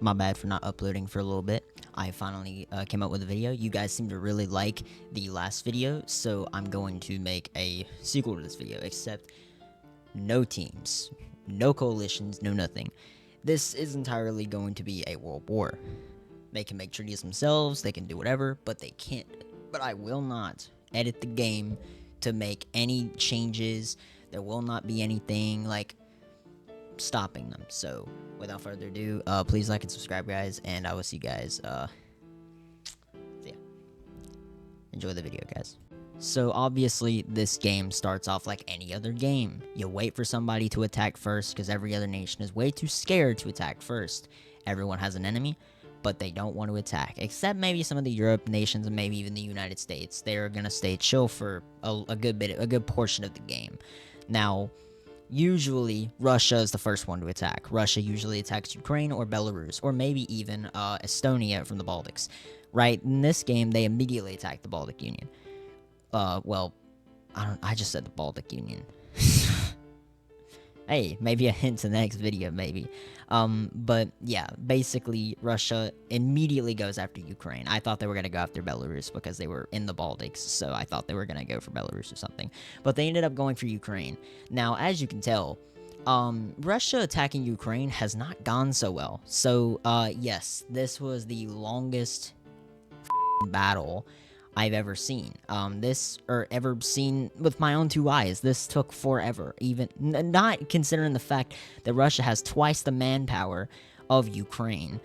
my bad for not uploading for a little bit. I finally came up with a video. You guys seem to really like the last video, so I'm going to make a sequel to this video, except no teams, no coalitions, no nothing. This is entirely going to be a world war. They can make treaties themselves, they can do whatever, but they can't. But I will not edit the game to make any changes. There will not be anything like stopping them. So without further ado, please like and subscribe, guys, and I will see you guys. Yeah, enjoy the video, guys. So obviously this game starts off like any other game. You wait for somebody to attack first because every other nation is way too scared to attack first. Everyone has an enemy, but they don't want to attack, except maybe some of the Europe nations and maybe even the United States. They're gonna stay chill for a good portion of the game. Now, usually Russia is the first one to attack. Russia usually attacks Ukraine or Belarus, or maybe even Estonia from the Baltics. Right, in this game, they immediately attack the Baltic Union. Well, I just said the Baltic Union. Hey, maybe a hint to the next video, maybe. But yeah, basically, Russia immediately goes after Ukraine. I thought they were going to go after Belarus because they were in the Baltics, so I thought they were going to go for Belarus or something. But they ended up going for Ukraine. Now, as you can tell, Russia attacking Ukraine has not gone so well. So, yes, this was the longest battle I've ever seen. Ever seen with my own two eyes. This took forever, even not considering the fact that Russia has twice the manpower of Ukraine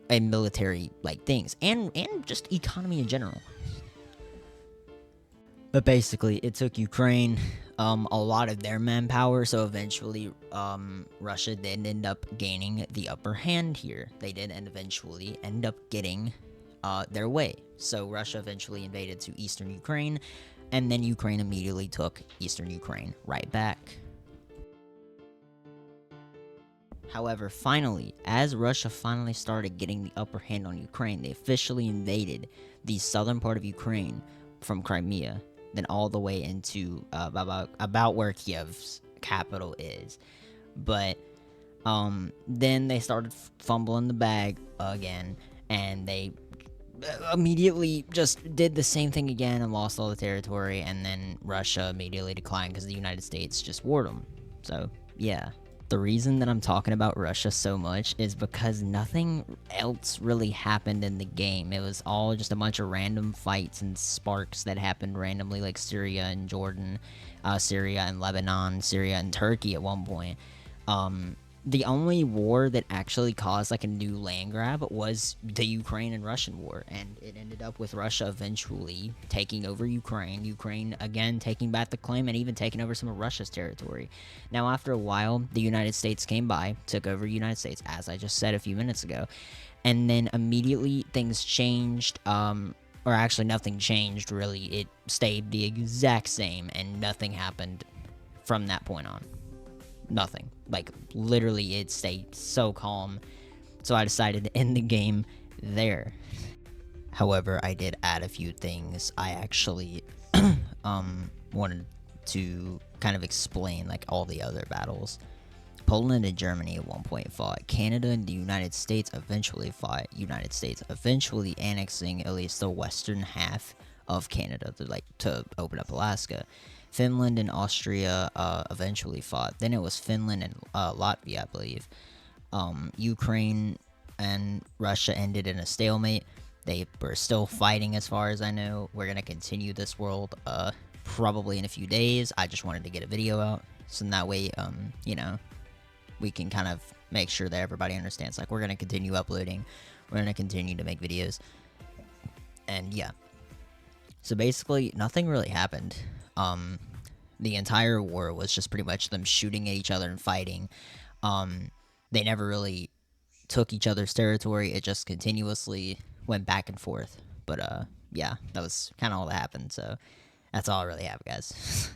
and military like things, and just economy in general. But basically, it took Ukraine a lot of their manpower, so eventually Russia did end up gaining the upper hand here. They did eventually end up getting their way. So Russia eventually invaded to eastern Ukraine, and then Ukraine immediately took eastern Ukraine right back. However, finally, as Russia finally started getting the upper hand on Ukraine, they officially invaded the southern part of Ukraine from Crimea, then all the way into about where Kiev's capital is. But then they started fumbling the bag again, and they immediately just did the same thing again and lost all the territory, and then Russia immediately declined because the United States just warred them. So, yeah. The reason that I'm talking about Russia so much is because nothing else really happened in the game. It was all just a bunch of random fights and sparks that happened randomly, like Syria and Jordan, Syria and Lebanon, Syria and Turkey at one point. The only war that actually caused like a new land grab was the Ukraine and Russian war, and it ended up with Russia eventually taking over Ukraine, Ukraine again taking back the claim and even taking over some of Russia's territory. Now, after a while, the United States came by, took over the United States, as I just said a few minutes ago, and then immediately things changed, or actually nothing changed really. It stayed the exact same, and nothing happened from that point on. Nothing. Like, literally, it stayed so calm. So I decided to end the game there. However, I did add a few things. I actually wanted to kind of explain, like, all the other battles. Poland and Germany at one point fought. Canada and the United States eventually fought. United States eventually annexing at least the western half of Canada to open up Alaska. Finland and Austria eventually fought. Then it was Finland and Latvia, I believe. Ukraine and Russia ended in a stalemate. They were still fighting as far as I know. We're going to continue this world probably in a few days. I just wanted to get a video out. So that way, you know, we can kind of make sure that everybody understands. Like, we're going to continue uploading. We're going to continue to make videos. And yeah. So basically, nothing really happened. The entire war was just pretty much them shooting at each other and fighting. They never really took each other's territory. It just continuously went back and forth. But, yeah, that was kind of all that happened. So, that's all I really have, guys.